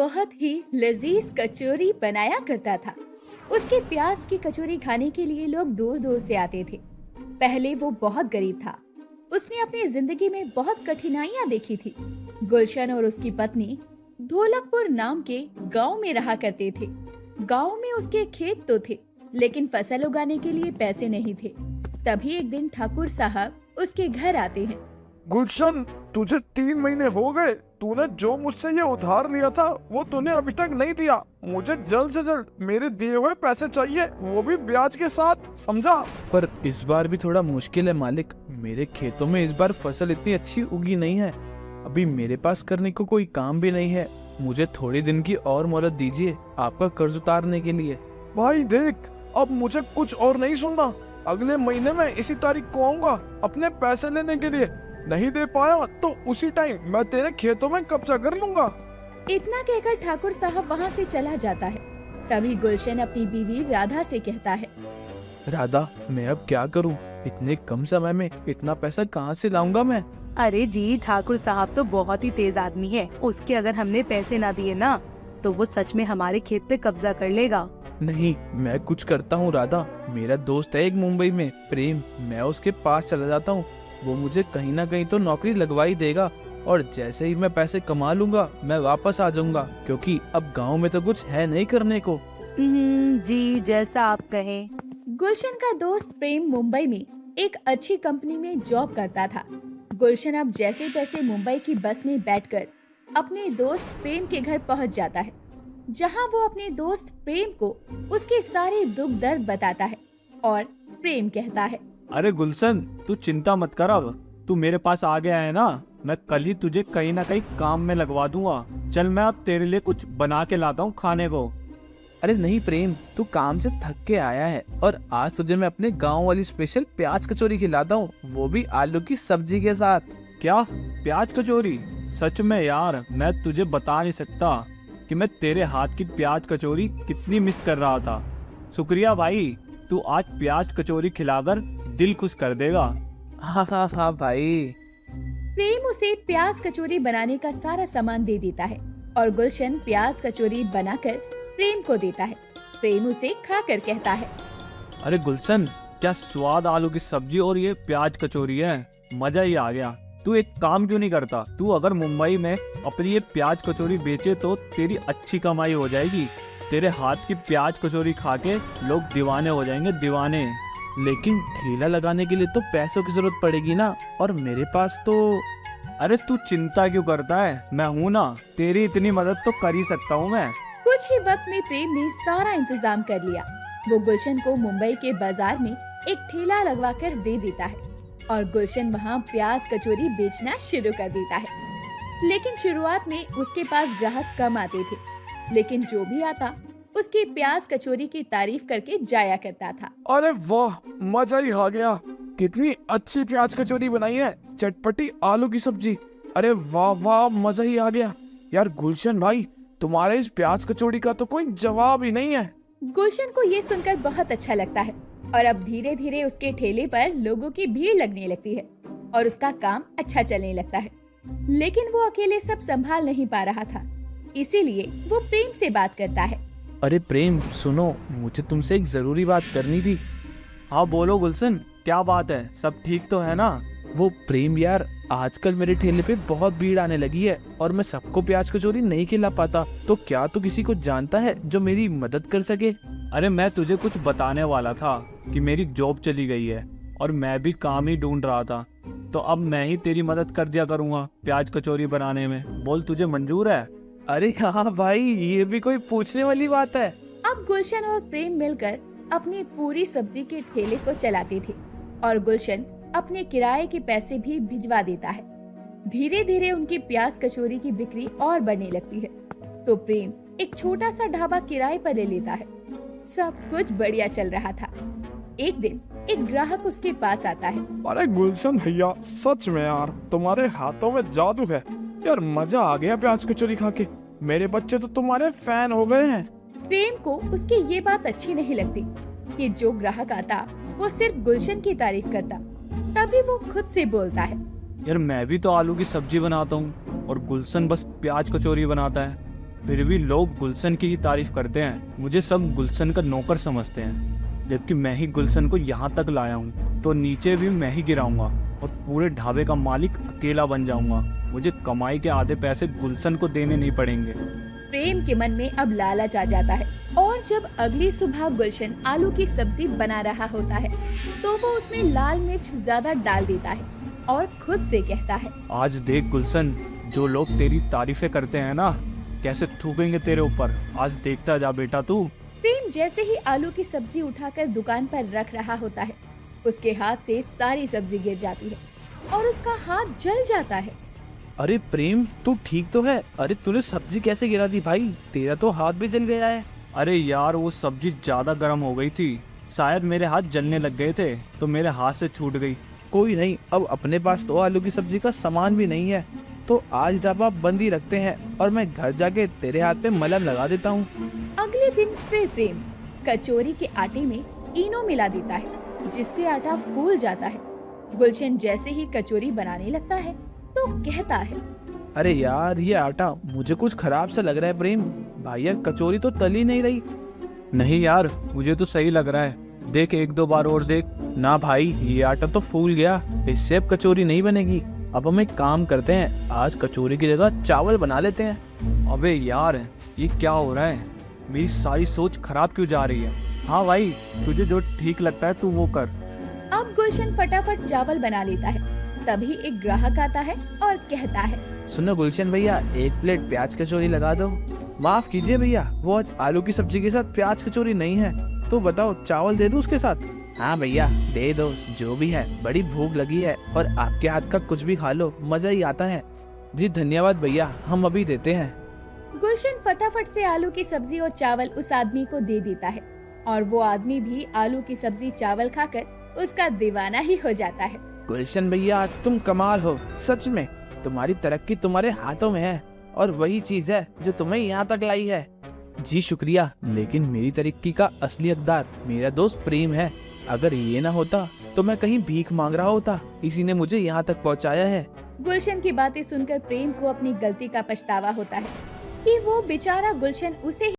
बहुत ही लजीज कचौरी बनाया करता था। उसके प्याज की कचौरी खाने के लिए लोग दूर दूर से आते थे। पहले वो बहुत गरीब था। उसने अपनी जिंदगी में बहुत कठिनाइयां देखी थी। गुलशन और उसकी पत्नी ढोलकपुर नाम के गांव में रहा करते थे। गांव में उसके खेत तो थे, लेकिन फसल उगाने के लिए पैसे नहीं थे। तभी एक दिन ठाकुर साहब उसके घर आते हैं। गुलशन, तुझे 3 महीने हो गए। तूने जो मुझसे ये उधार लिया था वो तूने अभी तक नहीं दिया। मुझे जल्द से जल्द मेरे दिए हुए पैसे चाहिए, वो भी ब्याज के साथ, समझा? पर इस बार भी थोड़ा मुश्किल है मालिक। मेरे खेतों में इस बार फसल इतनी अच्छी उगी नहीं है। अभी मेरे पास करने को कोई काम भी नहीं है। मुझे थोड़े दिन की और मोहलत दीजिए आपका कर्ज उतारने के लिए। भाई देख, अब मुझे कुछ और नहीं सुनना। अगले महीने में इसी तारीख को आऊंगा अपने पैसे लेने के लिए। नहीं दे पाया तो उसी टाइम मैं तेरे खेतों में कब्जा कर लूंगा। इतना कहकर ठाकुर साहब वहाँ से चला जाता है। तभी गुलशन अपनी बीवी राधा से कहता है, राधा, मैं अब क्या करूं? इतने कम समय में इतना पैसा कहां से लाऊंगा मैं? अरे जी, ठाकुर साहब तो बहुत ही तेज आदमी है। उसके अगर हमने पैसे ना दिए ना तो वो सच में हमारे खेत पे कब्जा कर लेगा। नहीं, मैं कुछ करता हूँ राधा। मेरा दोस्त है एक मुंबई में, प्रेम। मैं उसके पास चला जाता हूँ। वो मुझे कहीं ना कहीं तो नौकरी लगवा ही देगा और जैसे ही मैं पैसे कमा लूंगा मैं वापस आ जाऊंगा, क्योंकि अब गांव में तो कुछ है नहीं करने को। जी, जैसा आप कहें। गुलशन का दोस्त प्रेम मुंबई में एक अच्छी कंपनी में जॉब करता था। गुलशन अब जैसे तैसे मुंबई की बस में बैठकर अपने दोस्त प्रेम के घर पहुंच जाता है, जहां वो अपने दोस्त प्रेम को उसके सारे दुख दर्द बताता है। और प्रेम कहता है, अरे गुलशन, तू चिंता मत कर। अब तू मेरे पास आ गया है ना, मैं कल ही तुझे कहीं ना कहीं काम में लगवा दूंगा। चल, मैं अब तेरे लिए कुछ बना के लाता हूँ खाने को। अरे नहीं प्रेम, तू काम से थक के आया है और आज तुझे मैं अपने गांव वाली स्पेशल प्याज कचौरी खिलाता हूँ, वो भी आलू की सब्जी के साथ। क्या प्याज कचौरी? सच में यार, मैं तुझे बता नहीं सकता कि मैं तेरे हाथ की प्याज कचौरी कितनी मिस कर रहा था। शुक्रिया भाई, तू आज प्याज कचौरी खिलाकर दिल खुश कर देगा। हाँ भाई। प्रेम उसे प्याज कचौरी बनाने का सारा सामान दे देता है और गुलशन प्याज कचौरी बनाकर प्रेम को देता है। प्रेम उसे खाकर कहता है, अरे गुलशन, क्या स्वाद आलू की सब्जी और ये प्याज कचौरी है, मजा ही आ गया। तू एक काम क्यों नहीं करता? तू अगर मुंबई में अपनी ये प्याज कचौरी बेचे तो तेरी अच्छी कमाई हो जाएगी। तेरे हाथ की प्याज कचौरी खा के लोग दीवाने हो जाएंगे, दीवाने। लेकिन ठेला लगाने के लिए तो पैसों की जरूरत पड़ेगी ना, और मेरे पास तो। अरे तू चिंता क्यों करता है, मैं हूँ ना, तेरी इतनी मदद तो कर ही सकता हूँ मैं। कुछ ही वक्त में प्रेम ने सारा इंतजाम कर लिया। वो गुलशन को मुंबई के बाजार में एक ठेला लगवाकर दे देता है और गुलशन वहाँ प्याज कचौरी बेचना शुरू कर देता है। लेकिन शुरुआत में उसके पास ग्राहक कम आते थे, लेकिन जो भी आता उसकी प्याज कचौरी की तारीफ करके जाया करता था। अरे वाह, मजा ही आ गया। कितनी अच्छी प्याज कचौरी बनाई है, चटपटी आलू की सब्जी। अरे वाह वाह, मजा ही आ गया। यार गुलशन भाई, तुम्हारे इस प्याज कचौड़ी का तो कोई जवाब ही नहीं है। गुलशन को ये सुनकर बहुत अच्छा लगता है और अब धीरे धीरे उसके ठेले पर लोगों की भीड़ लगने लगती है और उसका काम अच्छा चलने लगता है। लेकिन वो अकेले सब संभाल नहीं पा रहा था, इसीलिए वो प्रेम से बात करता है। अरे प्रेम सुनो, मुझे तुमसे एक जरूरी बात करनी थी। हाँ बोलो गुलशन, क्या बात है? सब ठीक तो है ना? वो प्रेम यार, आजकल मेरे ठेले पे बहुत भीड़ आने लगी है और मैं सबको प्याज कचौरी नहीं खिला पाता। तो क्या तू किसी को जानता है जो मेरी मदद कर सके? अरे मैं तुझे कुछ बताने वाला था कि मेरी जॉब चली गई है और मैं भी काम ही ढूंढ रहा था, तो अब मैं ही तेरी मदद कर दिया करूँगा प्याज कचौरी बनाने में। बोल, तुझे मंजूर है? अरे हाँ भाई, ये भी कोई पूछने वाली बात है। अब गुलशन और प्रेम मिलकर अपनी पूरी सब्जी के ठेले को चलाते थे और गुलशन अपने किराए के पैसे भी भिजवा देता है। धीरे धीरे उनकी प्याज कचौरी की बिक्री और बढ़ने लगती है, तो प्रेम एक छोटा सा ढाबा किराए पर ले लेता है। सब कुछ बढ़िया चल रहा था। एक दिन एक ग्राहक उसके पास आता है। अरे गुलशन भैया, सच में यार तुम्हारे हाथों में जादू है। यार मजा आ गया प्याज कचौरी खा के। मेरे बच्चे तो तुम्हारे फैन हो गए हैं। प्रेम को उसकी ये बात अच्छी नहीं लगती कि जो ग्राहक आता वो सिर्फ गुलशन की तारीफ करता। तभी वो खुद से बोलता है, यार मैं भी तो आलू की सब्जी बनाता हूँ और गुलशन बस प्याज कचौरी बनाता है। फिर भी लोग गुलशन की ही तारीफ करते हैं। मुझे सब गुलशन का नौकर समझते हैं, जबकि मैं ही गुलशन को यहाँ तक लाया हूँ। तो नीचे भी मैं ही गिराऊंगा और पूरे ढाबे का मालिक अकेला बन जाऊंगा। मुझे कमाई के आधे पैसे गुलशन को देने नहीं पड़ेंगे। प्रेम के मन में अब लालच आ जाता है और जब अगली सुबह गुलशन आलू की सब्जी बना रहा होता है तो वो उसमें लाल मिर्च ज्यादा डाल देता है और खुद से कहता है, आज देख गुलशन, जो लोग तेरी तारीफें करते हैं ना, कैसे थूकेंगे तेरे ऊपर। आज देखता जा बेटा तू। प्रेम जैसे ही आलू की सब्जी उठाकर दुकान पर रख रहा होता है, उसके हाथ से सारी सब्जी गिर जाती है और उसका हाथ जल जाता है। अरे प्रेम, तू ठीक तो है? अरे तूने सब्जी कैसे गिरा दी भाई? तेरा तो हाथ भी जल गया है। अरे यार, वो सब्जी ज्यादा गर्म हो गई थी, शायद मेरे हाथ जलने लग गए थे तो मेरे हाथ से छूट गई। कोई नहीं, अब अपने पास तो आलू की सब्जी का सामान भी नहीं है, तो आज ढाबा बंद ही रखते हैं और मैं घर जाके तेरे हाथ पे मलहम लगा देता हूँ। अगले दिन फिर प्रेम कचौरी के आटे में इनो मिला देता है, जिससे आटा फूल जाता है। गुलशन जैसे ही कचौरी बनाने लगता है तो कहता है, अरे यार, ये आटा मुझे कुछ खराब सा लग रहा है प्रेम। भाई यार, कचौरी तो तली नहीं रही। नहीं यार, मुझे तो सही लग रहा है। देख, एक दो बार और देख। ना भाई, ये आटा तो फूल गया, इससे अब कचौरी नहीं बनेगी। अब हम एक काम करते हैं, आज कचौरी की जगह चावल बना लेते हैं। अबे यार, ये क्या हो रहा है? मेरी सारी सोच खराब क्यों जा रही है? हाँ भाई, तुझे जो ठीक लगता है तू वो कर। अब गुलशन फटाफट चावल बना लेता है। तभी एक ग्राहक आता है और कहता है, सुनो गुलशन भैया, एक प्लेट प्याज कचौरी लगा दो। माफ कीजिए भैया, वो आज आलू की सब्जी के साथ प्याज कचौरी नहीं है, तो बताओ चावल दे दूं उसके साथ? हाँ भैया, दे दो, जो भी है, बड़ी भूख लगी है और आपके हाथ का कुछ भी खा लो, मजा ही आता है। जी धन्यवाद भैया, हम अभी देते हैं। गुलशन फटाफट से आलू की सब्जी और चावल उस आदमी को दे देता है और वो आदमी भी आलू की सब्जी चावल खाकर उसका दीवाना ही हो जाता है। गुलशन भैया, तुम कमाल हो, सच में तुम्हारी तरक्की तुम्हारे हाथों में है और वही चीज है जो तुम्हें यहाँ तक लाई है। जी शुक्रिया, लेकिन मेरी तरक्की का असली हकदार मेरा दोस्त प्रेम है। अगर ये ना होता तो मैं कहीं भीख मांग रहा होता, इसी ने मुझे यहाँ तक पहुँचाया है। गुलशन की बातें सुनकर प्रेम को अपनी गलती का पछतावा होता है कि वो बेचारा गुलशन उसे